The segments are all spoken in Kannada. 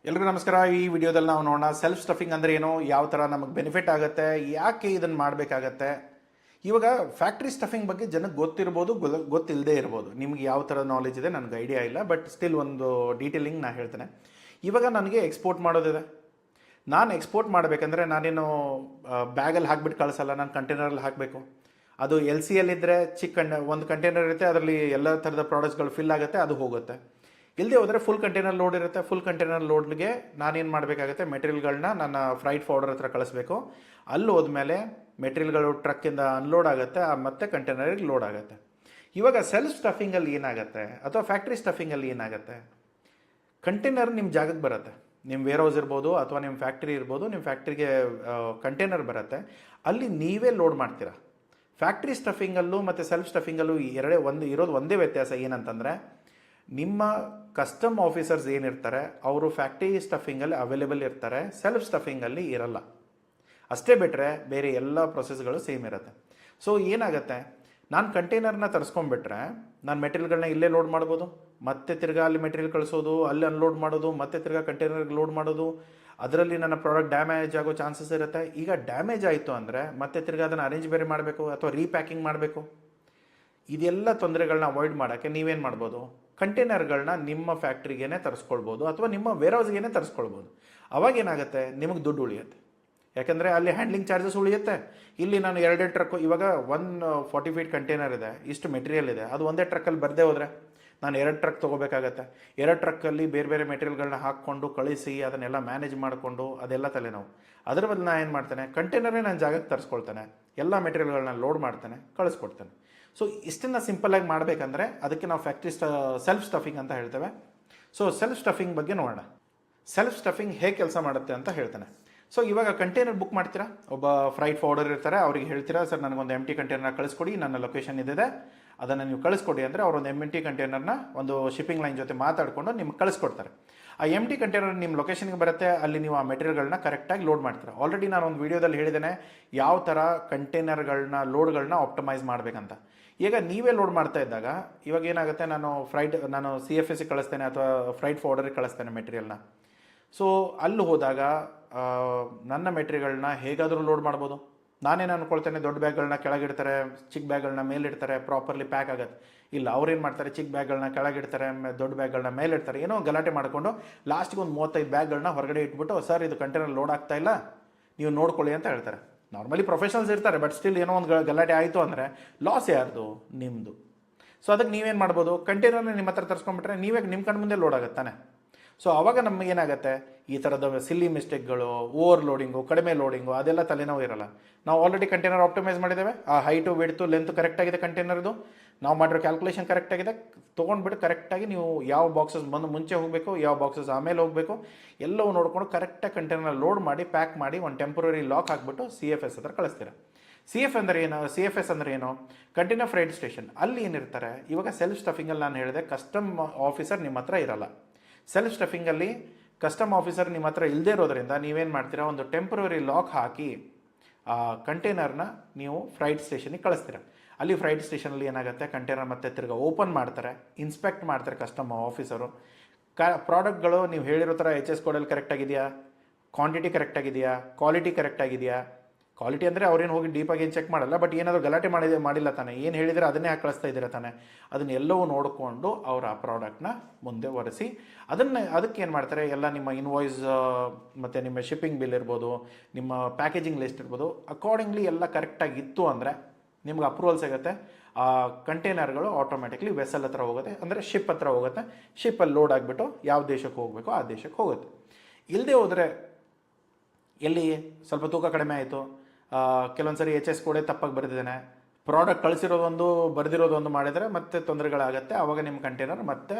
ಎಲ್ರಿಗೂ ನಮಸ್ಕಾರ. ಈ ವಿಡಿಯೋದಲ್ಲಿ ನಾವು ನೋಡೋಣ ಸೆಲ್ಫ್ ಸ್ಟಫಿಂಗ್ ಅಂದರೆ ಏನು, ಯಾವ ಥರ ನಮಗೆ ಬೆನಿಫಿಟ್ ಆಗುತ್ತೆ, ಯಾಕೆ ಇದನ್ನು ಮಾಡಬೇಕಾಗತ್ತೆ. ಇವಾಗ ಫ್ಯಾಕ್ಟ್ರಿ ಸ್ಟಫಿಂಗ್ ಬಗ್ಗೆ ಜನಕ್ಕೆ ಗೊತ್ತಿರ್ಬೋದು, ಗೊತ್ತಿಲ್ಲದೆ ಇರ್ಬೋದು. ನಿಮ್ಗೆ ಯಾವ ಥರ ನಾಲೆಜ್ ಇದೆ ನನಗೆ ಐಡಿಯಾ ಇಲ್ಲ, ಬಟ್ ಸ್ಟಿಲ್ ಒಂದು ಡೀಟೇಲಿಂಗ್ ನಾನು ಹೇಳ್ತೇನೆ. ಇವಾಗ ನನಗೆ ಎಕ್ಸ್ಪೋರ್ಟ್ ಮಾಡೋದಿದೆ. ನಾನು ಎಕ್ಸ್ಪೋರ್ಟ್ ಮಾಡಬೇಕಂದ್ರೆ ನಾನೇನು ಬ್ಯಾಗಲ್ಲಿ ಹಾಕ್ಬಿಟ್ಟು ಕಳಿಸಲ್ಲ, ನಾನು ಕಂಟೈನರಲ್ಲಿ ಹಾಕಬೇಕು. ಅದು ಎಲ್ ಸಿ ಎಲ್ ಇದ್ದರೆ ಒಂದು ಕಂಟೈನರ್ ಇರುತ್ತೆ, ಅದರಲ್ಲಿ ಎಲ್ಲ ಥರದ ಪ್ರಾಡಕ್ಟ್ಸ್ಗಳು ಫಿಲ್ ಆಗುತ್ತೆ, ಅದು ಹೋಗುತ್ತೆ. ಇಲ್ಲದೆ ಹೋದರೆ ಫುಲ್ ಕಂಟೈನರ್ ಲೋಡ್ ಇರುತ್ತೆ. ಫುಲ್ ಕಂಟೈನರ್ ಲೋಡ್ಗೆ ನಾನೇನು ಮಾಡಬೇಕಾಗುತ್ತೆ, ಮೆಟೀರಿಯಲ್ಗಳನ್ನ ನನ್ನ ಫ್ರೈಟ್ ಫಾರ್ವರ್ಡರ್ ಹತ್ರ ಕಳಿಸ್ಬೇಕು. ಅಲ್ಲಿ ಹೋದ್ಮೇಲೆ ಮೆಟೀರಿಯಲ್ಗಳು ಟ್ರಕ್ಕಿಂದ ಅನ್ಲೋಡ್ ಆಗುತ್ತೆ, ಮತ್ತೆ ಕಂಟೈನರಿಗೆ ಲೋಡ್ ಆಗುತ್ತೆ. ಇವಾಗ ಸೆಲ್ಫ್ ಸ್ಟಫಿಂಗಲ್ಲಿ ಏನಾಗುತ್ತೆ ಅಥವಾ ಫ್ಯಾಕ್ಟ್ರಿ ಸ್ಟಫಿಂಗಲ್ಲಿ ಏನಾಗುತ್ತೆ, ಕಂಟೈನರ್ ನಿಮ್ಮ ಜಾಗಕ್ಕೆ ಬರುತ್ತೆ. ನಿಮ್ಮ ವೇರ್ ಹೌಸ್ ಇರ್ಬೋದು ಅಥವಾ ನಿಮ್ಮ ಫ್ಯಾಕ್ಟ್ರಿ ಇರ್ಬೋದು, ನಿಮ್ಮ ಫ್ಯಾಕ್ಟ್ರಿಗೆ ಕಂಟೈನರ್ ಬರುತ್ತೆ, ಅಲ್ಲಿ ನೀವೇ ಲೋಡ್ ಮಾಡ್ತೀರಾ. ಫ್ಯಾಕ್ಟ್ರಿ ಸ್ಟಫಿಂಗಲ್ಲೂ ಮತ್ತು ಸೆಲ್ಫ್ ಸ್ಟಫಿಂಗಲ್ಲೂ ಇರೋದು ಒಂದೇ ವ್ಯತ್ಯಾಸ ಏನಂತಂದರೆ, ನಿಮ್ಮ ಕಸ್ಟಮ್ ಆಫೀಸರ್ಸ್ ಏನಿರ್ತಾರೆ ಅವರು ಫ್ಯಾಕ್ಟ್ರಿ ಸ್ಟಫಿಂಗಲ್ಲಿ ಅವೈಲೇಬಲ್ ಇರ್ತಾರೆ, ಸೆಲ್ಫ್ ಸ್ಟಫಿಂಗಲ್ಲಿ ಇರಲ್ಲ. ಅಷ್ಟೇ ಬಿಟ್ಟರೆ ಬೇರೆ ಎಲ್ಲ ಪ್ರೊಸೆಸ್ಗಳು ಸೇಮ್ ಇರುತ್ತೆ. ಸೊ ಏನಾಗುತ್ತೆ, ನಾನು ಕಂಟೈನರ್ನ ತರಿಸ್ಕೊಂಡ್ಬಿಟ್ರೆ ನಾನು ಮೆಟೀರಿಯಲ್ಗಳನ್ನ ಇಲ್ಲೇ ಲೋಡ್ ಮಾಡ್ಬೋದು, ಮತ್ತೆ ತಿರ್ಗಾ ಅಲ್ಲಿ ಮೆಟೀರಿಯಲ್ ಕಳಿಸೋದು, ಅಲ್ಲಿ ಅನ್ಲೋಡ್ ಮಾಡೋದು, ಮತ್ತೆ ತಿರ್ಗಾ ಕಂಟೈನರ್ಗೆ ಲೋಡ್ ಮಾಡೋದು. ಅದರಲ್ಲಿ ನನ್ನ ಪ್ರಾಡಕ್ಟ್ ಡ್ಯಾಮೇಜ್ ಆಗೋ ಚಾನ್ಸಸ್ ಇರುತ್ತೆ. ಈಗ ಡ್ಯಾಮೇಜ್ ಆಯಿತು ಅಂದರೆ ಮತ್ತೆ ತಿರ್ಗಾ ಅದನ್ನು ಅರೇಂಜ್ ಬೇರೆ ಮಾಡಬೇಕು ಅಥವಾ ರೀಪ್ಯಾಕಿಂಗ್ ಮಾಡಬೇಕು. ಇದೆಲ್ಲ ತೊಂದರೆಗಳನ್ನ ಅವಾಯ್ಡ್ ಮಾಡೋಕ್ಕೆ ನೀವೇನು ಮಾಡ್ಬೋದು, ಕಂಟೈನರ್ಗಳನ್ನ ನಿಮ್ಮ ಫ್ಯಾಕ್ಟ್ರಿಗೇ ತರಿಸ್ಕೊಳ್ಬೋದು ಅಥವಾ ನಿಮ್ಮ ವೇರ್ಹೌಸ್ಗೇ ತರಿಸ್ಕೊಳ್ಬೋದು. ಅವಾಗೇನಾಗುತ್ತೆ, ನಿಮಗೆ ದುಡ್ಡು ಉಳಿಯುತ್ತೆ. ಯಾಕಂದರೆ ಅಲ್ಲಿ ಹ್ಯಾಂಡ್ಲಿಂಗ್ ಚಾರ್ಜಸ್ ಉಳಿಯುತ್ತೆ. ಇಲ್ಲಿ ನಾನು ಎರಡೇ ಟ್ರಕ್ಕು, ಇವಾಗ 140 ಫೀಟ್ ಕಂಟೈನರ್ ಇದೆ, ಇಷ್ಟು ಮೆಟೀರಿಯಲ್ ಇದೆ, ಅದು ಒಂದೇ ಟ್ರಕ್ಕಲ್ಲಿ ಬರದೇ ಹೋದರೆ ನಾನು 2 ಟ್ರಕ್ ತೊಗೋಬೇಕಾಗತ್ತೆ. 2 ಟ್ರಕ್ಕಲ್ಲಿ ಬೇರೆ ಬೇರೆ ಮೆಟೀರಿಯಲ್ಗಳನ್ನ ಹಾಕ್ಕೊಂಡು ಕಳಿಸಿ ಅದನ್ನೆಲ್ಲ ಮ್ಯಾನೇಜ್ ಮಾಡಿಕೊಂಡು ಅದೆಲ್ಲ ತಲೆನೋವು. ಅದರ ಬದಲು ನಾನು ಏನು ಮಾಡ್ತೇನೆ, ಕಂಟೈನರೇ ನನ್ನ ಜಾಗಕ್ಕೆ ತರಿಸ್ಕೊಳ್ತಾನೆ, ಎಲ್ಲ ಮೆಟೀರಿಯಲ್ಗಳನ್ನ ಲೋಡ್ ಮಾಡ್ತಾನೆ, ಕಳಿಸ್ಕೊಡ್ತಾನೆ. ಸೊ ಇಷ್ಟನ್ನು ಸಿಂಪಲ್ಲಾಗಿ ಮಾಡಬೇಕಂದ್ರೆ ಅದಕ್ಕೆ ನಾವು ಸೆಲ್ಫ್ ಸ್ಟಫಿಂಗ್ ಅಂತ ಹೇಳ್ತೇವೆ. ಸೊ ಸೆಲ್ಫ್ ಸ್ಟಫಿಂಗ್ ಬಗ್ಗೆ ನೋಡೋಣ. ಸೆಲ್ಫ್ ಸ್ಟಫಿಂಗ್ ಹೇಗೆ ಕೆಲಸ ಮಾಡುತ್ತೆ ಅಂತ ಹೇಳ್ತಾನೆ. ಸೊ ಇವಾಗ ಕಂಟೈನರ್ ಬುಕ್ ಮಾಡ್ತೀರಾ, ಒಬ್ಬ ಫ್ರೈಟ್ ಫಾರ್ವರ್ಡರ್ ಇರ್ತಾರೆ, ಅವ್ರಿಗೆ ಹೇಳ್ತೀರಾ, ಸರ್ ನನಗೊಂದು ಎಂಟಿ ಕಂಟೈನರ್ ಕಳಿಸ್ಕೊಡಿ, ನನ್ನ ಲೊಕೇಶನ್ ಇದಿದೆ, ಅದನ್ನು ನೀವು ಕಳಿಸ್ಕೊಡಿ ಅಂದರೆ ಅವರೊಂದು ಎಂಟಿ ಕಂಟೈನರ್ನ ಒಂದು ಶಿಪ್ಪಿಂಗ್ ಲೈನ್ ಜೊತೆ ಮಾತಾಡಿಕೊಂಡು ನಿಮ್ಗೆ ಕಳಿಸ್ಕೊಡ್ತಾರೆ. ಆ ಎಂಟಿ ಕಂಟೈನರ್ ನಿಮ್ಮ ಲೊಕೇಶನ್ಗೆ ಬರುತ್ತೆ, ಅಲ್ಲಿ ನೀವು ಆ ಮೆಟೀರಿಯಲ್ಗಳನ್ನ ಕರೆಕ್ಟಾಗಿ ಲೋಡ್ ಮಾಡ್ತೀರಾ. ಆಲ್ರೆಡಿ ನಾನು ಒಂದು ವೀಡಿಯೋದಲ್ಲಿ ಹೇಳಿದ್ದೇನೆ ಯಾವ ಥರ ಕಂಟೈನರ್ಗಳನ್ನ ಲೋಡ್ಗಳನ್ನ ಆಪ್ಟಮೈಸ್ ಮಾಡಬೇಕಂತ. ಈಗ ನೀವೇ ಲೋಡ್ ಮಾಡ್ತಾ ಇದ್ದಾಗ ಇವಾಗ ಏನಾಗುತ್ತೆ, ನಾನು CFS ಕಳಿಸ್ತೇನೆ ಅಥವಾ ಫ್ರೈಟ್ ಫಾರ್ವರ್ಡರಿಗೆ ಕಳಿಸ್ತೇನೆ ಮೆಟೀರಿಯಲ್ನ. ಸೊ ಅಲ್ಲಿ ಹೋದಾಗ ನನ್ನ ಮೆಟೀರಿಯಲ್ಗಳನ್ನ ಹೇಗಾದರೂ ಲೋಡ್ ಮಾಡ್ಬೋದು. ನಾನೇನು ಅಂದ್ಕೊಳ್ತೇನೆ, ದೊಡ್ಡ ಬ್ಯಾಗ್ಗಳನ್ನ ಕೆಳಗಿಡ್ತಾರೆ, ಚಿಕ್ಕ ಬ್ಯಾಗ್ಗಳನ್ನ ಮೇಲಿಡ್ತಾರೆ, ಪ್ರಾಪರ್ಲಿ ಪ್ಯಾಕ್ ಆಗುತ್ತೆ. ಇಲ್ಲ, ಅವ್ರೇನು ಮಾಡ್ತಾರೆ, ಚಿಕ್ಕ ಬ್ಯಾಗ್ಗಳನ್ನ ಕೆಳಗಿಡ್ತಾರೆ, ದೊಡ್ಡ ಬ್ಯಾಗ್ಗಳನ್ನ ಮೇಲಿಡ್ತಾರೆ, ಏನೋ ಗಲಾಟೆ ಮಾಡಿಕೊಂಡು ಲಾಸ್ಟಿಗೆ ಒಂದು 35 ಬ್ಯಾಗ್ಗಳನ್ನ ಹೊರಗಡೆ ಇಟ್ಬಿಟ್ಟು, ಸರ್ ಇದು ಕಂಟೈನರ್ ಲೋಡ್ ಆಗ್ತಾ ಇಲ್ಲ, ನೀವು ನೋಡ್ಕೊಳ್ಳಿ ಅಂತ ಹೇಳ್ತಾರೆ. ನಾರ್ಮಲಿ ಪ್ರೊಫೆಷನಲ್ಸ್ ಇರ್ತಾರೆ, ಬಟ್ ಸ್ಟಿಲ್ ಏನೋ ಒಂದು ಗಲಾಟೆ ಆಯಿತು ಅಂದರೆ ಲಾಸ್ ಯಾರ್ದು, ನಿಮ್ಮದು. ಸೊ ಅದಕ್ಕೆ ನೀವೇನು ಮಾಡ್ಬೋದು, ಕಂಟೈನರ್ನ ನಿಮ್ಮ ಹತ್ರ ತರಿಸ್ಕೊಂಡ್ಬಿಟ್ರೆ ನೀವೇ ನಿಮ್ಮ ಕಣ್ಣು ಮುಂದೆ ಲೋಡ್ ಆಗುತ್ತಾನೆ. ಸೊ ಆವಾಗ ನಮಗೇನಾಗುತ್ತೆ, ಈ ಥರದ ಸಿಲ್ಲಿ ಮಿಸ್ಟೇಕ್ಗಳು, ಓವರ್ಲೋಡಿಂಗು, ಕಡಿಮೆ ಲೋಡಿಂಗು, ಅದೆಲ್ಲ ತಲೆನೋವು ಇರಲ್ಲ. ನಾವು ಆಲ್ರೆಡಿ ಕಂಟೈನರ್ ಆಪ್ಟಿಮೈಸ್ ಮಾಡಿದ್ದೇವೆ, ಆ ಹೈಟು ವಿಡ್ತು ಲೆಂತ್ ಕರೆಕ್ಟಾಗಿದೆ, ಕಂಟೈನರ್ದು ನಾವು ಮಾಡಿರೋ ಕ್ಯಾಲ್ಕುಲೇಷನ್ ಕರೆಕ್ಟಾಗಿದೆ. ತೊಗೊಂಡ್ಬಿಟ್ಟು ಕರೆಕ್ಟಾಗಿ ನೀವು ಯಾವ ಬಾಕ್ಸಸ್ ಬಂದು ಮುಂಚೆ ಹೋಗಬೇಕು, ಯಾವ ಬಾಕ್ಸಸ್ ಆಮೇಲೆ ಹೋಗಬೇಕು, ಎಲ್ಲವೂ ನೋಡಿಕೊಂಡು ಕರೆಕ್ಟಾಗಿ ಕಂಟೈನರ್ ಲೋಡ್ ಮಾಡಿ ಪ್ಯಾಕ್ ಮಾಡಿ ಒಂದು ಟೆಂಪ್ರರಿ ಲಾಕ್ ಹಾಕ್ಬಿಟ್ಟು CFS ಹತ್ರ ಕಳಿಸ್ತೀರ. CFS ಅಂದರೆ ಏನು, ಕಂಟೈನರ್ ಫ್ರೈಟ್ ಸ್ಟೇಷನ್. ಅಲ್ಲಿ ಏನಿರ್ತಾರೆ, ಇವಾಗ ಸೆಲ್ಫ್ ಸ್ಟಫಿಂಗಲ್ಲಿ ನಾನು ಹೇಳಿದೆ ಕಸ್ಟಮ್ ಆಫೀಸರ್ ನಿಮ್ಮ ಹತ್ರ ಇರಲ್ಲ. ಸೆಲ್ಫ್ ಸ್ಟಫಿಂಗಲ್ಲಿ ಕಸ್ಟಮ್ ಆಫೀಸರ್ ನಿಮ್ಮ ಹತ್ರ ಇಲ್ಲದೇ ಇರೋದ್ರಿಂದ ನೀವೇನು ಮಾಡ್ತೀರಾ, ಒಂದು ಟೆಂಪ್ರರಿ ಲಾಕ್ ಹಾಕಿ ಆ ಕಂಟೈನರ್ನ ನೀವು ಫ್ರೈಟ್ ಸ್ಟೇಷನಿಗೆ ಕಳಿಸ್ತೀರ. ಅಲ್ಲಿ ಫ್ರೈಟ್ ಸ್ಟೇಷನಲ್ಲಿ ಏನಾಗುತ್ತೆ, ಕಂಟೈನರ್ ಮತ್ತೆ ತಿರ್ಗಿ ಓಪನ್ ಮಾಡ್ತಾರೆ, ಇನ್ಸ್ಪೆಕ್ಟ್ ಮಾಡ್ತಾರೆ ಕಸ್ಟಮ್ ಆಫೀಸರು. ಪ್ರಾಡಕ್ಟ್ಗಳು ನೀವು ಹೇಳಿರೋ ಥರ HS ಕೋಡಲ್ಲಿ ಕರೆಕ್ಟಾಗಿದೆಯಾ, ಕ್ವಾಂಟಿಟಿ ಕರೆಕ್ಟಾಗಿದೆಯಾ, ಕ್ವಾಲಿಟಿ ಕರೆಕ್ಟಾಗಿದೆಯಾ. ಕ್ವಾಲಿಟಿ ಅಂದರೆ ಅವ್ರೇನು ಹೋಗಿ ಡೀಪಾಗಿ ಏನು ಚೆಕ್ ಮಾಡಲ್ಲ, ಬಟ್ ಏನಾದರೂ ಗಲಾಟೆ ಮಾಡಿಲ್ಲ ತಾನೆ, ಏನು ಹೇಳಿದರೆ ಅದನ್ನೇ ಹಾಕಿ ಕಳಿಸ್ತಾ ಇದ್ದೀರಾ ತಾನೆ, ಅದನ್ನೆಲ್ಲವೂ ನೋಡಿಕೊಂಡು ಅವರು ಆ ಪ್ರಾಡಕ್ಟ್ನ ಮುಂದೆ ಒರೆಸಿ ಅದಕ್ಕೆ ಏನು ಮಾಡ್ತಾರೆ, ಎಲ್ಲ ನಿಮ್ಮ ಇನ್ವಾಯ್ಸ್ ಮತ್ತು ನಿಮ್ಮ ಶಿಪ್ಪಿಂಗ್ ಬಿಲ್ ಇರ್ಬೋದು, ನಿಮ್ಮ ಪ್ಯಾಕೇಜಿಂಗ್ ಲಿಸ್ಟ್ ಇರ್ಬೋದು, ಅಕಾರ್ಡಿಂಗ್ಲಿ ಎಲ್ಲ ಕರೆಕ್ಟಾಗಿ ಇತ್ತು ಅಂದರೆ ನಿಮ್ಗೆ ಅಪ್ರೂವಲ್ ಸಿಗುತ್ತೆ. ಆ ಕಂಟೈನರ್ಗಳು ಆಟೋಮೆಟಿಕ್ಲಿ ವೆಸಲ್ ಹತ್ರ ಹೋಗುತ್ತೆ, ಅಂದರೆ ಶಿಪ್ ಹತ್ರ ಹೋಗುತ್ತೆ. ಶಿಪ್ಪಲ್ಲಿ ಲೋಡ್ ಆಗಿಬಿಟ್ಟು ಯಾವ ದೇಶಕ್ಕೆ ಹೋಗಬೇಕು ಆ ದೇಶಕ್ಕೆ ಹೋಗುತ್ತೆ. ಇಲ್ಲದೆ ಹೋದರೆ ಎಲ್ಲಿ ಸ್ವಲ್ಪ ತೂಕ ಕಡಿಮೆ ಆಯಿತು, ಕೆಲವೊಂದು ಸರಿ HS ಕೋಡೆ ತಪ್ಪಾಗಿ ಬರೆದಿದ್ದೇನೆ, ಪ್ರಾಡಕ್ಟ್ ಕಳಿಸಿರೋದೊಂದು ಬರೆದಿರೋದೊಂದು ಮಾಡಿದರೆ ಮತ್ತೆ ತೊಂದರೆಗಳಾಗುತ್ತೆ. ಆವಾಗ ನಿಮ್ಮ ಕಂಟೈನರ್ ಮತ್ತೆ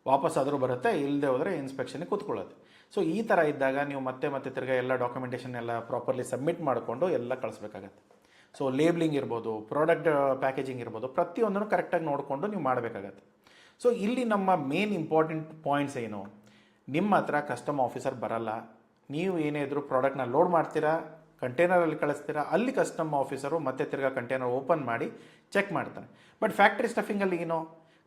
ವಾಪಸ್ ಆದರೂ ಬರುತ್ತೆ, ಇಲ್ಲದೆ ಹೋದರೆ ಇನ್ಸ್ಪೆಕ್ಷನ್ಗೆ ಕೂತ್ಕೊಳ್ಳುತ್ತೆ. ಸೊ ಈ ಥರ ಇದ್ದಾಗ ನೀವು ಮತ್ತೆ ತಿರ್ಗಾ ಎಲ್ಲ ಡಾಕ್ಯುಮೆಂಟೇಷನ್ ಎಲ್ಲ ಪ್ರಾಪರ್ಲಿ ಸಬ್ಮಿಟ್ ಮಾಡಿಕೊಂಡು ಎಲ್ಲ ಕಳಿಸ್ಬೇಕಾಗತ್ತೆ. ಸೊ ಲೇಬ್ಲಿಂಗ್ ಇರ್ಬೋದು, ಪ್ರಾಡಕ್ಟ್ ಪ್ಯಾಕೇಜಿಂಗ್ ಇರ್ಬೋದು, ಪ್ರತಿಯೊಂದನ್ನು ಕರೆಕ್ಟಾಗಿ ನೋಡಿಕೊಂಡು ನೀವು ಮಾಡಬೇಕಾಗತ್ತೆ. ಸೊ ಇಲ್ಲಿ ನಮ್ಮ ಮೇನ್ ಇಂಪಾರ್ಟೆಂಟ್ ಪಾಯಿಂಟ್ಸ್ ಏನು, ನಿಮ್ಮ ಹತ್ರ ಕಸ್ಟಮ್ ಆಫೀಸರ್ ಬರಲ್ಲ, ನೀವು ಏನೇ ಇದ್ರೂ ಪ್ರಾಡಕ್ಟ್ನ ಲೋಡ್ ಮಾಡ್ತೀರಾ, ಕಂಟೈನರಲ್ಲಿ ಕಳಿಸ್ತೀರಾ, ಅಲ್ಲಿ ಕಸ್ಟಮ್ ಆಫೀಸರು ಮತ್ತೆ ತಿರ್ಗಾ ಕಂಟೈನರ್ ಓಪನ್ ಮಾಡಿ ಚೆಕ್ ಮಾಡ್ತಾನೆ. ಬಟ್ ಫ್ಯಾಕ್ಟ್ರಿ ಸ್ಟಫಿಂಗಲ್ಲಿ ಏನು,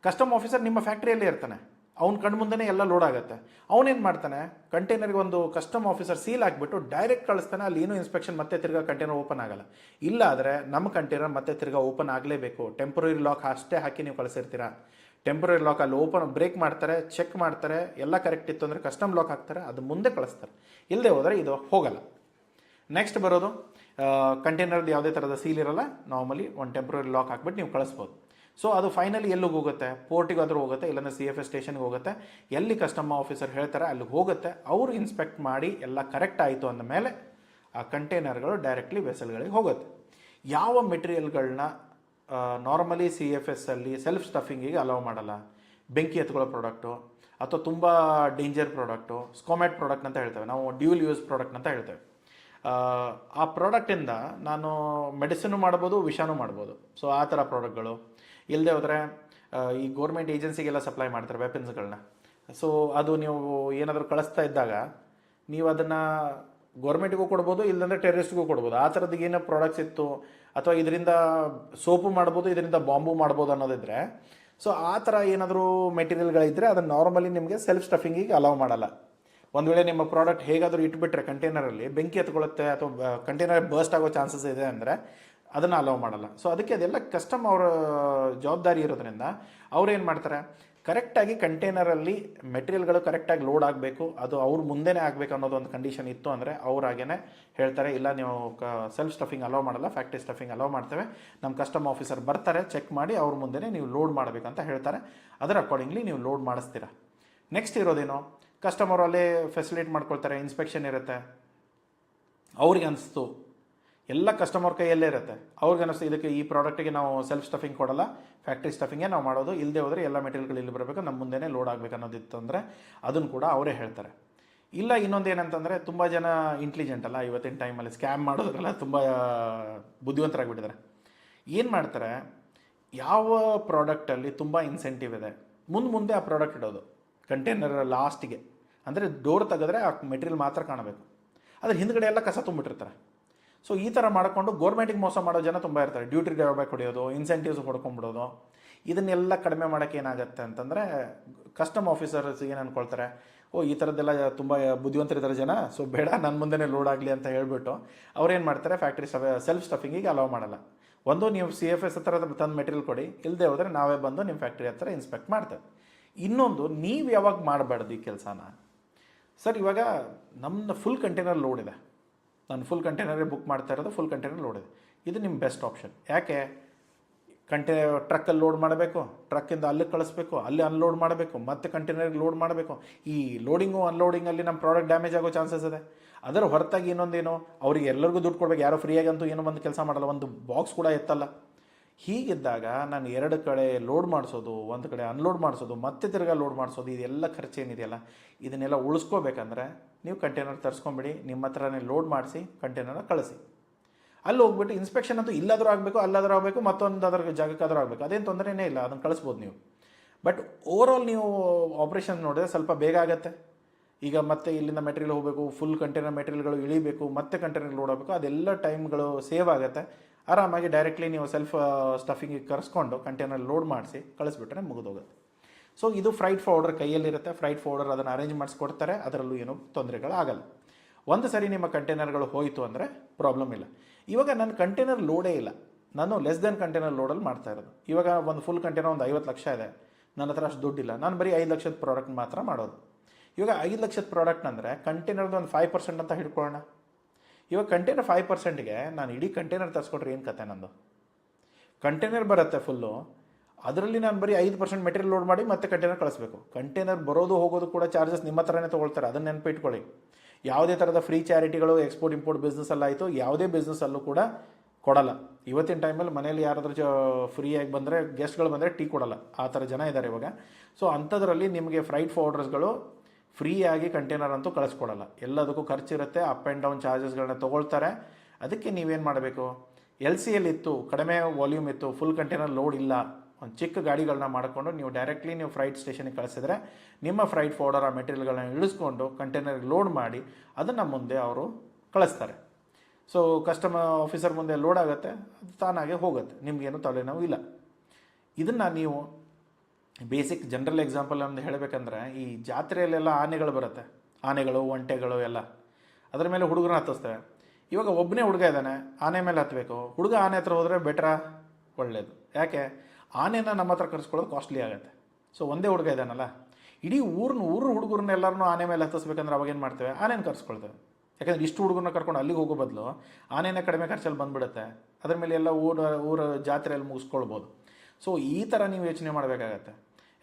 ಕಸ್ಟಮ್ ಆಫೀಸರ್ ನಿಮ್ಮ ಫ್ಯಾಕ್ಟ್ರಿಯಲ್ಲೇ ಇರ್ತಾನೆ, ಅವ್ನ ಕಣ್ಣು ಮುಂದೆನೇ ಎಲ್ಲ ಲೋಡ್ ಆಗುತ್ತೆ. ಅವನೇನು ಮಾಡ್ತಾನೆ, ಕಂಟೈನರ್ಗೆ ಒಂದು ಕಸ್ಟಮ್ ಆಫೀಸರ್ ಸೀಲ್ ಹಾಕ್ಬಿಟ್ಟು ಡೈರೆಕ್ಟ್ ಕಳಿಸ್ತಾನೆ. ಅಲ್ಲಿ ಏನೂ ಇನ್ಸ್ಪೆಕ್ಷನ್ ಮತ್ತೆ ತಿರ್ಗಾ ಕಂಟೈನರ್ ಓಪನ್ ಆಗಲ್ಲ. ಇಲ್ಲ ಆದರೆ ನಮ್ಮ ಕಂಟೈನರ್ ಮತ್ತೆ ತಿರ್ಗಾ ಓಪನ್ ಆಗಲೇಬೇಕು. ಟೆಂಪ್ರರಿ ಲಾಕ್ ಅಷ್ಟೇ ಹಾಕಿ ನೀವು ಕಳಿಸಿರ್ತೀರಾ. ಟೆಂಪ್ರರಿ ಲಾಕ್ ಅಲ್ಲಿ ಬ್ರೇಕ್ ಮಾಡ್ತಾರೆ, ಚೆಕ್ ಮಾಡ್ತಾರೆ, ಎಲ್ಲ ಕರೆಕ್ಟ್ ಇತ್ತು ಅಂದರೆ ಕಸ್ಟಮ್ ಲಾಕ್ ಹಾಕ್ತಾರೆ, ಅದು ಮುಂದೆ ಕಳಿಸ್ತಾರೆ. ಇಲ್ಲದೆ ಹೋದರೆ ಇದು ಹೋಗಲ್ಲ. ನೆಕ್ಸ್ಟ್ ಬರೋದು ಕಂಟೈನರ್ದು ಯಾವುದೇ ಥರದ ಸೀಲ್ ಇರಲ್ಲ. ನಾರ್ಮಲಿ ಒಂದು ಟೆಂಪ್ರರಿ ಲಾಕ್ ಹಾಕ್ಬಿಟ್ಟು ನೀವು ಕಳಿಸ್ಬೋದು. ಸೊ ಅದು ಫೈನಲಿ ಎಲ್ಲಿಗೆ ಹೋಗುತ್ತೆ, ಪೋರ್ಟಿಗಾದರೂ ಹೋಗುತ್ತೆ, ಇಲ್ಲಾಂದರೆ CFS ಸ್ಟೇಷನ್ಗೆ ಹೋಗುತ್ತೆ. ಎಲ್ಲಿ ಕಸ್ಟಮ್ ಆಫೀಸರ್ ಹೇಳ್ತಾರೆ ಅಲ್ಲಿಗೆ ಹೋಗುತ್ತೆ. ಅವರು ಇನ್ಸ್ಪೆಕ್ಟ್ ಮಾಡಿ ಎಲ್ಲ ಕರೆಕ್ಟ್ ಆಯಿತು ಅಂದ ಮೇಲೆ ಆ ಕಂಟೈನರ್ಗಳು ಡೈರೆಕ್ಟ್ಲಿ ವೆಸಲ್ಗಳಿಗೆ ಹೋಗುತ್ತೆ. ಯಾವ ಮೆಟೀರಿಯಲ್ಗಳನ್ನ ನಾರ್ಮಲಿ CFS ಅಲ್ಲಿ ಸೆಲ್ಫ್ ಸ್ಟಫಿಂಗಿಗೆ ಅಲೌ ಮಾಡಲ್ಲ, ಬೆಂಕಿ ಎತ್ಕೊಳ್ಳೋ ಪ್ರಾಡಕ್ಟು ಅಥವಾ ತುಂಬ ಡೇಂಜರ್ ಪ್ರಾಡಕ್ಟು, ಸ್ಕೋಮ್ಯಾಟ್ ಪ್ರಾಡಕ್ಟ್ ಅಂತ ಹೇಳ್ತೇವೆ ನಾವು, ಡ್ಯೂಲ್ ಯೂಸ್ ಪ್ರಾಡಕ್ಟ್ ಅಂತ ಹೇಳ್ತೇವೆ. ಆ ಪ್ರಾಡಕ್ಟಿಂದ ನಾನು ಮೆಡಿಸಿನು ಮಾಡ್ಬೋದು, ವಿಷಾನು ಮಾಡ್ಬೋದು. ಸೊ ಆ ಥರ ಪ್ರಾಡಕ್ಟ್ಗಳು ಇಲ್ಲದೆ ಹೋದರೆ ಈ ಗೌರ್ಮೆಂಟ್ ಏಜೆನ್ಸಿಗೆಲ್ಲ ಸಪ್ಲೈ ಮಾಡ್ತಾರೆ ವೆಪನ್ಸ್ಗಳನ್ನ. ಸೊ ಅದು ನೀವು ಏನಾದರೂ ಕಳಿಸ್ತಾ ಇದ್ದಾಗ ನೀವು ಅದನ್ನು ಗೌರ್ಮೆಂಟಿಗೂ ಕೊಡ್ಬೋದು, ಇಲ್ಲಾಂದರೆ ಟೆರರಿಸ್ಟ್ಗೂ ಕೊಡ್ಬೋದು. ಆ ಥರದ್ದು ಏನೋ ಪ್ರಾಡಕ್ಟ್ಸ್ ಇತ್ತು, ಅಥವಾ ಇದರಿಂದ ಸೋಪು ಮಾಡ್ಬೋದು, ಇದರಿಂದ ಬಾಂಬು ಮಾಡ್ಬೋದು ಅನ್ನೋದಿದ್ರೆ, ಸೊ ಆ ಥರ ಏನಾದರೂ ಮೆಟೀರಿಯಲ್ಗಳಿದ್ದರೆ ಅದನ್ನು ನಾರ್ಮಲಿ ನಿಮಗೆ ಸೆಲ್ಫ್ ಸ್ಟಫಿಂಗಿಗೆ ಅಲೌ ಮಾಡಲ್ಲ. ಒಂದು ವೇಳೆ ನಿಮ್ಮ ಪ್ರಾಡಕ್ಟ್ ಹೇಗಾದರೂ ಇಟ್ಬಿಟ್ರೆ ಕಂಟೈನರಲ್ಲಿ ಬೆಂಕಿ ಎತ್ಕೊಳ್ಳುತ್ತೆ ಅಥವಾ ಕಂಟೈನರ್ ಬರ್ಸ್ಟ್ ಆಗೋ ಚಾನ್ಸಸ್ ಇದೆ ಅಂದರೆ ಅದನ್ನು ಅಲೌ ಮಾಡಲ್ಲ. ಸೊ ಅದಕ್ಕೆ ಅದೆಲ್ಲ ಕಸ್ಟಮ್ ಅವರ ಜವಾಬ್ದಾರಿ ಇರೋದ್ರಿಂದ ಅವ್ರು ಏನು ಮಾಡ್ತಾರೆ, ಕರೆಕ್ಟಾಗಿ ಕಂಟೈನರಲ್ಲಿ ಮೆಟೀರಿಯಲ್ಗಳು ಕರೆಕ್ಟಾಗಿ ಲೋಡ್ ಆಗಬೇಕು, ಅದು ಅವ್ರ ಮುಂದೆನೇ ಆಗಬೇಕು ಅನ್ನೋದು ಒಂದು ಕಂಡೀಷನ್ ಇತ್ತು ಅಂದರೆ ಅವ್ರಾಗೇ ಹೇಳ್ತಾರೆ, ಇಲ್ಲ ನೀವು ಸೆಲ್ಫ್ ಸ್ಟಫಿಂಗ್ ಅಲೌ ಮಾಡಲ್ಲ, ಫ್ಯಾಕ್ಟ್ರಿ ಸ್ಟಫಿಂಗ್ ಅಲೌ ಮಾಡ್ತೇವೆ, ನಮ್ಮ ಕಸ್ಟಮ್ ಆಫೀಸರ್ ಬರ್ತಾರೆ, ಚೆಕ್ ಮಾಡಿ ಅವ್ರ ಮುಂದೆನೇ ನೀವು ಲೋಡ್ ಮಾಡಬೇಕಂತ ಹೇಳ್ತಾರೆ. ಅದರ ಅಕಾರ್ಡಿಂಗ್ಲಿ ನೀವು ಲೋಡ್ ಮಾಡಿಸ್ತೀರಾ. ನೆಕ್ಸ್ಟ್ ಇರೋದೇನು, ಕಸ್ಟಮರ್ ಅಲ್ಲೇ ಫೆಸಿಲಿಟೇಟ್ ಮಾಡ್ಕೊಳ್ತಾರೆ, ಇನ್ಸ್ಪೆಕ್ಷನ್ ಇರುತ್ತೆ. ಅವ್ರಿಗೆ ಅನಿಸ್ತು, ಎಲ್ಲ ಕಸ್ಟಮರ್ ಕೈಯಲ್ಲೇ ಇರುತ್ತೆ, ಅವ್ರಿಗೆ ಅನಿಸ್ತು ಇದಕ್ಕೆ ಈ ಪ್ರಾಡಕ್ಟಿಗೆ ನಾವು ಸೆಲ್ಫ್ ಸ್ಟಫಿಂಗ್ ಕೊಡಲ್ಲ, ಫ್ಯಾಕ್ಟ್ರಿ ಸ್ಟಫಿಂಗೇ ನಾವು ಮಾಡೋದು, ಇಲ್ಲದೆ ಹೋದರೆ ಎಲ್ಲ ಮೆಟೀರಿಯಲ್ಗಳು ಇಲ್ಲಿ ಬರಬೇಕು, ನಮ್ಮ ಮುಂದೆನೇ ಲೋಡ್ ಆಗಬೇಕು ಅನ್ನೋದಿತ್ತು ಅಂದರೆ ಅದನ್ನು ಕೂಡ ಅವರೇ ಹೇಳ್ತಾರೆ. ಇಲ್ಲ ಇನ್ನೊಂದು ಏನಂತಂದರೆ, ತುಂಬ ಜನ ಇಂಟೆಲಿಜೆಂಟ್ ಅಲ್ಲ ಇವತ್ತಿನ ಟೈಮಲ್ಲಿ, ಸ್ಕ್ಯಾಮ್ ಮಾಡೋದ್ರಲ್ಲ ತುಂಬ ಬುದ್ಧಿವಂತರಾಗಿಬಿಟ್ಟಿದ್ದಾರೆ. ಏನು ಮಾಡ್ತಾರೆ, ಯಾವ ಪ್ರಾಡಕ್ಟಲ್ಲಿ ತುಂಬ ಇನ್ಸೆಂಟಿವ್ ಇದೆ ಮುಂದೆ ಆ ಪ್ರಾಡಕ್ಟ್ ಇಡೋದು ಕಂಟೈನರ್ ಲಾಸ್ಟಿಗೆ, ಅಂದರೆ ಡೋರ್ ತೆಗೆದ್ರೆ ಆ ಮೆಟೀರಿಯಲ್ ಮಾತ್ರ ಕಾಣಬೇಕು, ಅದ್ರ ಹಿಂದ್ಗಡೆ ಎಲ್ಲ ಕಸ ತುಂಬಿಟ್ಟಿರ್ತಾರೆ. ಸೊ ಈ ಥರ ಮಾಡಿಕೊಂಡು ಗೌರ್ಮೆಂಟಿಗೆ ಮೋಸ ಮಾಡೋ ಜನ ತುಂಬ ಇರ್ತಾರೆ. ಡ್ಯೂಟಿ ಡ್ರಾಬ್ಯಾಕ್ ಹೊಡೆಯೋದು, ಇನ್ಸೆಂಟಿವ್ಸ್ ಹೊಡ್ಕೊಂಡ್ಬಿಡೋದು. ಇದನ್ನೆಲ್ಲ ಕಡಿಮೆ ಮಾಡೋಕ್ಕೆ ಏನಾಗುತ್ತೆ ಅಂತಂದರೆ, ಕಸ್ಟಮ್ ಆಫೀಸರ್ಸ್ ಏನು ಅಂದ್ಕೊಳ್ತಾರೆ, ಈ ಥರದ್ದೆಲ್ಲ ತುಂಬ ಬುದ್ಧಿವಂತರಿದ್ದಾರೆ ಜನ, ಸೊ ಬೇಡ ನನ್ನ ಮುಂದೆನೇ ಲೋಡ್ ಆಗಲಿ ಅಂತ ಹೇಳ್ಬಿಟ್ಟು ಅವ್ರೇನು ಮಾಡ್ತಾರೆ, ಫ್ಯಾಕ್ಟ್ರಿ ಸೆಲ್ಫ್ ಸ್ಟಫಿಂಗಿಗೆ ಅಲೌ ಮಾಡಲ್ಲ. ಒಂದು ನೀವು CFS ಹತ್ರ ತಂದು ಮೆಟೀರಿಯಲ್ ಕೊಡಿ, ಇಲ್ಲದೆ ಹೋದರೆ ನಾವೇ ಬಂದು ನಿಮ್ಮ ಫ್ಯಾಕ್ಟ್ರಿ ಹತ್ರ ಇನ್ಸ್ಪೆಕ್ಟ್ ಮಾಡ್ತೇವೆ. ಇನ್ನೊಂದು, ನೀವು ಯಾವಾಗ ಮಾಡಬಾರ್ದು ಈ ಕೆಲಸನ, ಸರ್ ಇವಾಗ ನಮ್ಮದು ಫುಲ್ ಕಂಟೈನರ್ ಲೋಡ್ ಇದೆ, ನಾನು ಫುಲ್ ಕಂಟೈನರೇ ಬುಕ್ ಮಾಡ್ತಾ ಇರೋದು, ಫುಲ್ ಕಂಟೈನರ್ ಲೋಡ್ ಇದೆ, ಇದು ನಿಮ್ಮ ಬೆಸ್ಟ್ ಆಪ್ಷನ್. ಯಾಕೆ, ಟ್ರಕ್ಕಲ್ಲಿ ಲೋಡ್ ಮಾಡಬೇಕು, ಟ್ರಕ್ಕಿಂದ ಅಲ್ಲಿಗೆ ಕಳಿಸ್ಬೇಕು, ಅಲ್ಲಿ ಅನ್ಲೋಡ್ ಮಾಡಬೇಕು, ಮತ್ತೆ ಕಂಟೈನರ್ಗೆ ಲೋಡ್ ಮಾಡಬೇಕು. ಈ ಲೋಡಿಂಗು ಅನ್ಲೋಡಿಂಗಲ್ಲಿ ನಮ್ಮ ಪ್ರಾಡಕ್ಟ್ ಡ್ಯಾಮೇಜ್ ಆಗೋ ಚಾನ್ಸಸ್ ಇದೆ. ಅದರ ಹೊರತಾಗಿ ಇನ್ನೊಂದೇನು, ಅವರಿಗೆ ಎಲ್ಲರಿಗೂ ದುಡ್ಡು ಕೊಡಬೇಕು, ಯಾರೋ ಫ್ರೀಯಾಗಂತೂ ಏನೋ ಒಂದು ಕೆಲಸ ಮಾಡಲ್ಲ, ಒಂದು ಬಾಕ್ಸ್ ಕೂಡ ಎತ್ತಲ್ಲ. ಹೀಗಿದ್ದಾಗ ನಾನು 2 ಕಡೆ ಲೋಡ್ ಮಾಡಿಸೋದು, ಒಂದು ಕಡೆ ಅನ್ಲೋಡ್ ಮಾಡಿಸೋದು, ಮತ್ತೆ ತಿರ್ಗಾ ಲೋಡ್ ಮಾಡಿಸೋದು, ಇದೆಲ್ಲ ಖರ್ಚೇನಿದೆಯಲ್ಲ, ಇದನ್ನೆಲ್ಲ ಉಳಿಸ್ಕೋಬೇಕಂದ್ರೆ ನೀವು ಕಂಟೈನರ್ ತರಿಸ್ಕೊಂಬಿಡಿ, ನಿಮ್ಮ ಹತ್ರನೇ ಲೋಡ್ ಮಾಡಿಸಿ ಕಂಟೈನರ್ನ ಕಳಿಸಿ. ಅಲ್ಲಿ ಹೋಗ್ಬಿಟ್ಟು ಇನ್ಸ್ಪೆಕ್ಷನ್ ಅಂತೂ ಇಲ್ಲಾದರೂ ಆಗಬೇಕು, ಅಲ್ಲಾದರೂ ಆಗಬೇಕು, ಮತ್ತೊಂದು ಅದರ ಜಾಗಕ್ಕಾದರೂ ಆಗಬೇಕು, ಅದೇನು ತೊಂದರೆನೇ ಇಲ್ಲ, ಅದನ್ನು ಕಳಿಸ್ಬೋದು ನೀವು. ಬಟ್ ಓವರಾಲ್ ನೀವು ಆಪ್ರೇಷನ್ ನೋಡಿದ್ರೆ ಸ್ವಲ್ಪ ಬೇಗ ಆಗುತ್ತೆ. ಈಗ ಮತ್ತೆ ಇಲ್ಲಿಂದ ಮೆಟೀರಿಯಲ್ ಹೋಗಬೇಕು, ಫುಲ್ ಕಂಟೈನರ್ ಮೆಟೀರಿಯಲ್ಗಳು ಇಳಿಬೇಕು, ಮತ್ತೆ ಕಂಟೈನರ್ ಲೋಡ್ ಆಗಬೇಕು, ಅದೆಲ್ಲ ಟೈಮ್ಗಳು ಸೇವ್ ಆಗುತ್ತೆ. ಆರಾಮಾಗಿ ಡೈರೆಕ್ಟ್ಲಿ ನೀವು ಸೆಲ್ಫ್ ಸ್ಟಫಿಂಗಿಗೆ ಕರೆಸ್ಕೊಂಡು ಕಂಟೈನರ್ ಲೋಡ್ ಮಾಡಿಸಿ ಕಳಿಸ್ಬಿಟ್ರೆ ಮುಗಿದೋಗುತ್ತೆ. ಸೊ ಇದು ಫ್ರೈಟ್ ಫಾರ್ವರ್ಡರ್ ಕೈಯಲ್ಲಿರುತ್ತೆ, ಫ್ರೈಟ್ ಫಾರ್ವರ್ಡರ್ ಅದನ್ನು ಅರೇಂಜ್ ಮಾಡಿಸ್ಕೊಡ್ತಾರೆ, ಅದರಲ್ಲೂ ಏನೂ ತೊಂದರೆಗಳಾಗಲ್ಲ. ಒಂದು ಸರಿ ನಿಮ್ಮ ಕಂಟೈನರ್ಗಳು ಹೋಯಿತು ಅಂದರೆ ಪ್ರಾಬ್ಲಮ್ ಇಲ್ಲ. ಇವಾಗ ನನ್ನ ಕಂಟೈನರ್ ಲೋಡೇ ಇಲ್ಲ, ನಾನು ಲೆಸ್ ದೆನ್ ಕಂಟೈನರ್ ಲೋಡಲ್ಲಿ ಮಾಡ್ತಾ ಇರೋದು. ಇವಾಗ ಒಂದು ಫುಲ್ ಕಂಟೈನರ್ ಒಂದು 50 ಲಕ್ಷ ಇದೆ, ನನ್ನ ಹತ್ರ ಅಷ್ಟು ದುಡ್ಡಿಲ್ಲ, ನಾನು ಬರೀ 5 ಲಕ್ಷದ ಪ್ರಾಡಕ್ಟ್ ಮಾತ್ರ ಮಾಡೋದು. ಇವಾಗ 5 ಲಕ್ಷದ ಪ್ರಾಡಕ್ಟ್ ಅಂದರೆ ಕಂಟೈನರ್ದು ಒಂದು 5% ಅಂತ ಹಿಡ್ಕೊಳ್ಳೋಣ. ಇವಾಗ ಕಂಟೈನರ್ 5%ಗೆ ನಾನು ಇಡೀ ಕಂಟೈನರ್ ತರಿಸ್ಕೊಟ್ರೆ ಏನು ಕತೆ ನಂದು? ಕಂಟೈನರ್ ಬರುತ್ತೆ ಫುಲ್ಲು, ಅದರಲ್ಲಿ ನಾನು ಬರೀ 5% ಮೆಟೀರಿಯಲ್ ಲೋಡ್ ಮಾಡಿ ಮತ್ತೆ ಕಂಟೈನರ್ ಕಳಿಸ್ಬೇಕು. ಕಂಟೈನರ್ ಬರೋದು ಹೋಗೋದು ಕೂಡ ಚಾರ್ಜಸ್ ನಿಮ್ಮ ಹತ್ರನೇ ತೊಗೊಳ್ತಾರೆ, ಅದನ್ನು ನೆನಪಿಟ್ಕೊಳ್ಳಿ. ಯಾವುದೇ ಥರದ ಫ್ರೀ ಚಾರಿಟಿಗಳು ಎಕ್ಸ್ಪೋರ್ಟ್ ಇಂಪೋರ್ಟ್ ಬಿಸ್ನೆಸ್ಸಲ್ಲಾಯಿತು, ಯಾವುದೇ ಬಿಸ್ನೆಸ್ಸಲ್ಲೂ ಕೂಡ ಕೊಡಲ್ಲ. ಇವತ್ತಿನ ಟೈಮಲ್ಲಿ ಮನೇಲಿ ಯಾರಾದರೂ ಫ್ರೀಯಾಗಿ ಬಂದರೆ, ಗೆಸ್ಟ್ಗಳು ಬಂದರೆ ಟೀ ಕೊಡಲ್ಲ, ಆ ಥರ ಜನ ಇದ್ದಾರೆ ಇವಾಗ. ಸೊ ಅಂಥದ್ರಲ್ಲಿ ನಿಮಗೆ ಫ್ರೈಟ್ ಫಾರ್ವರ್ಡರ್ಸ್ಗಳು ಫ್ರೀಯಾಗಿ ಕಂಟೈನರ್ ಅಂತೂ ಕಳಿಸ್ಕೊಡಲ್ಲ, ಎಲ್ಲದಕ್ಕೂ ಖರ್ಚಿರುತ್ತೆ, ಅಪ್ ಆ್ಯಂಡ್ ಡೌನ್ ಚಾರ್ಜಸ್ಗಳನ್ನ ತೊಗೊಳ್ತಾರೆ. ಅದಕ್ಕೆ ನೀವೇನು ಮಾಡಬೇಕು, LCL ಇತ್ತು, ಕಡಿಮೆ ವಾಲ್ಯೂಮ್ ಇತ್ತು, ಫುಲ್ ಕಂಟೈನರ್ ಲೋಡ್ ಇಲ್ಲ, ಒಂದು ಚಿಕ್ಕ ಗಾಡಿಗಳನ್ನ ಮಾಡಿಕೊಂಡು ನೀವು ಡೈರೆಕ್ಟ್ಲಿ ನೀವು ಫ್ರೈಟ್ ಸ್ಟೇಷನಿಗೆ ಕಳಿಸಿದ್ರೆ ನಿಮ್ಮ ಫ್ರೈಟ್ ಫಾರ್ವರ್ಡರ್ ಆ ಮೆಟೀರಿಯಲ್ಗಳನ್ನ ಇಳಿಸ್ಕೊಂಡು ಕಂಟೈನರ್ಗೆ ಲೋಡ್ ಮಾಡಿ ಅದನ್ನು ಮುಂದೆ ಅವರು ಕಳಿಸ್ತಾರೆ. ಸೊ ಕಸ್ಟಮರ್ ಆಫೀಸರ್ ಮುಂದೆ ಲೋಡ್ ಆಗುತ್ತೆ, ಅದು ತಾನಾಗೆ ಹೋಗುತ್ತೆ, ನಿಮಗೇನು ತಲೆನೋವು ಇಲ್ಲ. ಇದನ್ನು ನೀವು ಬೇಸಿಕ್ ಜನರಲ್ ಎಕ್ಸಾಂಪಲ್ ಒಂದು ಹೇಳಬೇಕಂದ್ರೆ ಈ ಜಾತ್ರೆಯಲ್ಲೆಲ್ಲ ಆನೆಗಳು ಬರುತ್ತೆ, ಆನೆಗಳು ಒಂಟೆಗಳು ಎಲ್ಲ ಅದ್ರ ಮೇಲೆ ಹುಡುಗರನ್ನ ಹತ್ತಿಸ್ತೇವೆ. ಇವಾಗ ಒಬ್ಬನೇ ಹುಡುಗ ಇದ್ದಾನೆ, ಆನೆ ಮೇಲೆ ಹತ್ತಬೇಕು, ಹುಡುಗ ಆನೆ ಹತ್ರ ಹೋದರೆ ಬೆಟ್ರಾ, ಒಳ್ಳೇದು. ಯಾಕೆ, ಆನೆನ ನಮ್ಮ ಹತ್ರ ಕರ್ಸ್ಕೊಳ್ಳೋದು ಕಾಸ್ಟ್ಲಿ ಆಗುತ್ತೆ. ಸೊ ಒಂದೇ ಹುಡುಗ ಇದ್ದಾನಲ್ಲ, ಇಡೀ ಊರು ಹುಡುಗರನ್ನ ಎಲ್ಲರನ್ನೂ ಆನೆ ಮೇಲೆ ಹತ್ತಿಸ್ಬೇಕಂದ್ರೆ ಅವಾಗೇನು ಮಾಡ್ತೇವೆ, ಆನೆನ ಕರ್ಸ್ಕೊಳ್ತೇವೆ. ಯಾಕಂದರೆ ಇಷ್ಟು ಹುಡುಗರನ್ನ ಕರ್ಕೊಂಡು ಅಲ್ಲಿಗೆ ಹೋಗೋ ಬದಲು ಆನೆನ ಕಡಿಮೆ ಖರ್ಚಲ್ಲಿ ಬಂದುಬಿಡುತ್ತೆ, ಅದ್ರ ಮೇಲೆ ಎಲ್ಲ ಊರ ಜಾತ್ರೆಯಲ್ಲಿ ಮುಗಿಸ್ಕೊಳ್ಬೋದು. ಸೊ ಈ ಥರ ನೀವು ಯೋಚನೆ ಮಾಡಬೇಕಾಗತ್ತೆ.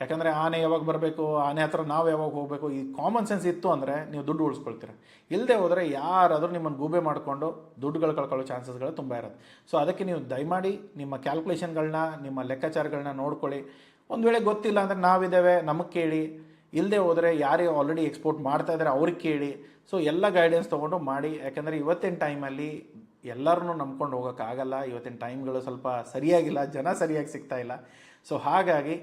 ಯಾಕಂದರೆ ಆನೆ ಯಾವಾಗ ಬರಬೇಕು, ಆನೆ ಹತ್ರ ನಾವು ಯಾವಾಗ ಹೋಗಬೇಕು, ಈ ಕಾಮನ್ ಸೆನ್ಸ್ ಇತ್ತು ಅಂದರೆ ನೀವು ದುಡ್ಡು ಉಳಿಸ್ಕೊಳ್ತೀರ. ಇಲ್ಲದೆ ಹೋದರೆ ಯಾರಾದರೂ ನಿಮ್ಮನ್ನು ಗೂಬೆ ಮಾಡಿಕೊಂಡು ದುಡ್ಡುಗಳು ಕಳ್ಕೊಳ್ಳೋ ಚಾನ್ಸಸ್ಗಳು ತುಂಬ ಇರುತ್ತೆ. ಸೊ ಅದಕ್ಕೆ ನೀವು ದಯಮಾಡಿ ನಿಮ್ಮ ಕ್ಯಾಲ್ಕುಲೇಷನ್ಗಳನ್ನ, ನಿಮ್ಮ ಲೆಕ್ಕಾಚಾರಗಳನ್ನ ನೋಡ್ಕೊಳ್ಳಿ. ಒಂದು ವೇಳೆ ಗೊತ್ತಿಲ್ಲ ಅಂದರೆ ನಾವಿದ್ದೇವೆ, ನಮಗೆ ಕೇಳಿ. ಇಲ್ಲದೆ ಹೋದರೆ ಯಾರೇ ಆಲ್ರೆಡಿ ಎಕ್ಸ್ಪೋರ್ಟ್ ಮಾಡ್ತಾ ಇದ್ದಾರೆ ಅವ್ರಿಗೆ ಕೇಳಿ. ಸೊ ಎಲ್ಲ ಗೈಡೆನ್ಸ್ ತೊಗೊಂಡು ಮಾಡಿ. ಯಾಕಂದರೆ ಇವತ್ತಿನ ಟೈಮಲ್ಲಿ ಎಲ್ಲರನ್ನೂ ನಂಬ್ಕೊಂಡು ಹೋಗೋಕ್ಕಾಗಲ್ಲ. ಇವತ್ತಿನ ಟೈಮ್ಗಳು ಸ್ವಲ್ಪ ಸರಿಯಾಗಿಲ್ಲ, ಜನ ಸರಿಯಾಗಿ ಸಿಗ್ತಾ ಇಲ್ಲ. ಸೊ ಹಾಗಾಗಿ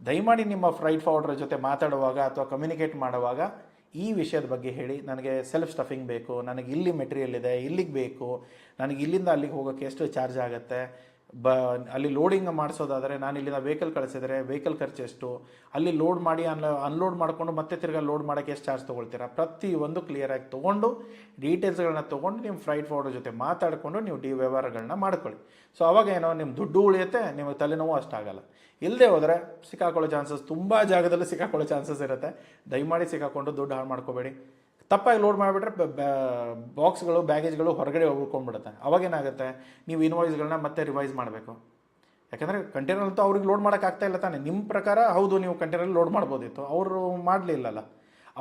ದಯಮಾಡಿ ನಿಮ್ಮ ಫ್ರೈಟ್ ಫಾರ್ವರ್ಡರ್ ಜೊತೆ ಮಾತಾಡುವಾಗ ಅಥವಾ ಕಮ್ಯುನಿಕೇಟ್ ಮಾಡುವಾಗ ಈ ವಿಷಯದ ಬಗ್ಗೆ ಹೇಳಿ. ನನಗೆ ಸೆಲ್ಫ್ ಸ್ಟಫಿಂಗ್ ಬೇಕು, ನನಗೆ ಇಲ್ಲಿ ಮೆಟೀರಿಯಲ್ ಇದೆ, ಇಲ್ಲಿಗೆ ಬೇಕು, ನನಗೆ ಇಲ್ಲಿಂದ ಅಲ್ಲಿಗೆ ಹೋಗೋಕ್ಕೆ ಎಷ್ಟು ಚಾರ್ಜ್ ಆಗುತ್ತೆ, ಅಲ್ಲಿ ಲೋಡಿಂಗ್ ಮಾಡಿಸೋದಾದರೆ ನಾನು ಇಲ್ಲಿಂದ ವೆಹಿಕಲ್ ಕಳಿಸಿದರೆ ವೆಹಿಕಲ್ ಖರ್ಚು ಎಷ್ಟು, ಅಲ್ಲಿ ಲೋಡ್ ಮಾಡಿ ಅನ್ಲೋಡ್ ಮಾಡಿಕೊಂಡು ಮತ್ತೆ ತಿರ್ಗಾ ಲೋಡ್ ಮಾಡೋಕ್ಕೆ ಎಷ್ಟು ಚಾರ್ಜ್ ತೊಗೊಳ್ತೀರಾ, ಪ್ರತಿಯೊಂದು ಕ್ಲಿಯರಾಗಿ ತೊಗೊಂಡು ಡೀಟೇಲ್ಸ್ಗಳನ್ನ ತೊಗೊಂಡು ನಿಮ್ಮ ಫ್ರೈಟ್ ಫಾರ್ವರ್ಡರ್ ಜೊತೆ ಮಾತಾಡಿಕೊಂಡು ನೀವು ವ್ಯವಹಾರಗಳನ್ನ ಮಾಡ್ಕೊಳ್ಳಿ. ಸೊ ಅವಾಗ ಏನೋ ನಿಮ್ಮ ದುಡ್ಡು ಉಳಿಯುತ್ತೆ, ನಿಮಗೆ ತಲೆನೋವು ಅಷ್ಟಾಗಲ್ಲ. ಇಲ್ಲದೆ ಹೋದರೆ ಸಿಕ್ಕಾಕೊಳ್ಳೋ ಚಾನ್ಸಸ್, ತುಂಬ ಜಾಗದಲ್ಲಿ ಸಿಕ್ಕಾಕೊಳ್ಳೋ ಚಾನ್ಸಸ್ ಇರುತ್ತೆ. ದಯಮಾಡಿ ಸಿಕ್ಕಾಕೊಂಡು ದುಡ್ಡು ಹಾಳು ಮಾಡ್ಕೋಬೇಡಿ. ತಪ್ಪಾಗಿ ಲೋಡ್ ಮಾಡಿಬಿಟ್ರೆ ಬಾಕ್ಸ್ಗಳು, ಬ್ಯಾಗೇಜ್ಗಳು ಹೊರಗಡೆ ಉಳ್ಕೊಂಡ್ಬಿಡುತ್ತೆ. ಅವಾಗೇನಾಗುತ್ತೆ, ನೀವು ಇನ್ವಾಯ್ಸ್ಗಳನ್ನ ಮತ್ತೆ ರಿವೈಸ್ ಮಾಡಬೇಕು. ಯಾಕಂದರೆ ಕಂಟೈನರ್ ಅಂತೂ ಅವ್ರಿಗೆ ಲೋಡ್ ಮಾಡೋಕ್ಕಾಗ್ತಾ ಇಲ್ಲ ತಾನೆ. ನಿಮ್ಮ ಪ್ರಕಾರ ಹೌದು ನೀವು ಕಂಟೈನರ್ ಲೋಡ್ ಮಾಡ್ಬೋದಿತ್ತು, ಅವರು ಮಾಡಲಿಲ್ಲಲ್ಲ.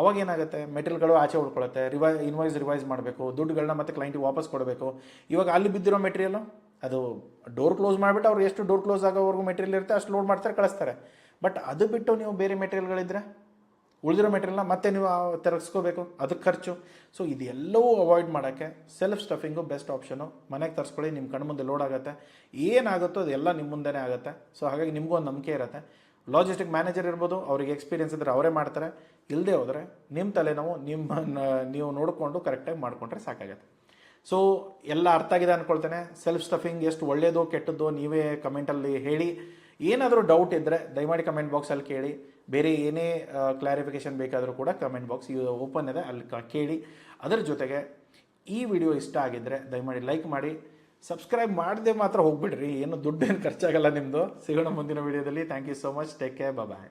ಅವಾಗೇನಾಗುತ್ತೆ, ಮೆಟೀರಿಯಲ್ಗಳು ಆಚೆ ಉಳ್ಕೊಳ್ಳುತ್ತೆ, ಇನ್ವಾಯ್ಸ್ ರಿವೈಸ್ ಮಾಡಬೇಕು, ದುಡ್ಡುಗಳನ್ನ ಮತ್ತೆ ಕ್ಲೈಂಟಿಗೆ ವಾಪಸ್ ಕೊಡಬೇಕು. ಇವಾಗ ಅಲ್ಲಿ ಬಿದ್ದಿರೋ ಮೆಟೀರಿಯಲು ಅದು ಡೋರ್ ಕ್ಲೋಸ್ ಮಾಡಿಬಿಟ್ಟು ಅವ್ರು ಎಷ್ಟು ಡೋರ್ ಕ್ಲೋಸ್ ಆಗೋವರೆಗೂ ಮೆಟೀರಿಯಲ್ ಇರುತ್ತೆ ಅಷ್ಟು ಲೋಡ್ ಮಾಡ್ತಾರೆ, ಕಳಿಸ್ತಾರೆ. ಬಟ್ ಅದು ಬಿಟ್ಟು ನೀವು ಬೇರೆ ಮೆಟೀರಿಯಲ್ಗಳಿದ್ರೆ ಉಳಿದಿರೋ ಮೆಟೀರಿಯಲ್ನ ಮತ್ತೆ ನೀವು ತರಿಸ್ಕೋಬೇಕು, ಅದಕ್ಕೆ ಖರ್ಚು. ಸೊ ಇದೆಲ್ಲವೂ ಅವಾಯ್ಡ್ ಮಾಡೋಕ್ಕೆ ಸೆಲ್ಫ್ ಸ್ಟಫಿಂಗು ಬೆಸ್ಟ್ ಆಪ್ಷನು. ಮನೆಗೆ ತರಿಸ್ಕೊಳ್ಳಿ, ನಿಮ್ಮ ಕಣ್ಣು ಮುಂದೆ ಲೋಡ್ ಆಗುತ್ತೆ, ಏನಾಗುತ್ತೋ ಅದೆಲ್ಲ ನಿಮ್ಮ ಮುಂದೆನೇ ಆಗುತ್ತೆ. ಸೊ ಹಾಗಾಗಿ ನಿಮಗೂ ಒಂದು ನಂಬಿಕೆ ಇರುತ್ತೆ. ಲಾಜಿಸ್ಟಿಕ್ ಮ್ಯಾನೇಜರ್ ಇರ್ಬೋದು, ಅವರಿಗೆ ಎಕ್ಸ್ಪೀರಿಯನ್ಸ್ ಇದ್ದರೆ ಅವರೇ ಮಾಡ್ತಾರೆ. ಇಲ್ಲದೆ ಹೋದರೆ ನಿಮ್ಮ ತಲೆನೋವು ನೀವು ನೋಡಿಕೊಂಡು ಕರೆಕ್ಟಾಗಿ ಮಾಡಿಕೊಂಡ್ರೆ ಸಾಕಾಗುತ್ತೆ. ಸೊ ಎಲ್ಲ ಅರ್ಥ ಆಗಿದೆ ಅಂದ್ಕೊಳ್ತೇನೆ. ಸೆಲ್ಫ್ ಸ್ಟಫಿಂಗ್ ಎಷ್ಟು ಒಳ್ಳೆಯದೋ ಕೆಟ್ಟದ್ದೋ ನೀವೇ ಕಮೆಂಟಲ್ಲಿ ಹೇಳಿ. ಏನಾದರೂ ಡೌಟ್ ಇದ್ದರೆ ದಯಮಾಡಿ ಕಮೆಂಟ್ ಬಾಕ್ಸಲ್ಲಿ ಕೇಳಿ. ಬೇರೆ ಏನೇ ಕ್ಲಾರಿಫಿಕೇಷನ್ ಬೇಕಾದರೂ ಕೂಡ ಕಮೆಂಟ್ ಬಾಕ್ಸ್ ಓಪನ್ ಇದೆ, ಅಲ್ಲಿ ಕೇಳಿ. ಅದರ ಜೊತೆಗೆ ಈ ವಿಡಿಯೋ ಇಷ್ಟ ಆಗಿದ್ದರೆ ದಯಮಾಡಿ ಲೈಕ್ ಮಾಡಿ. ಸಬ್ಸ್ಕ್ರೈಬ್ ಮಾಡದೆ ಮಾತ್ರ ಹೋಗ್ಬಿಡ್ರಿ, ಏನು ದುಡ್ಡೇನು ಖರ್ಚಾಗಲ್ಲ ನಿಮ್ಮದು. ಸಿಗೋಣ ಮುಂದಿನ ವಿಡಿಯೋದಲ್ಲಿ. Thank you so much. Take care, bye.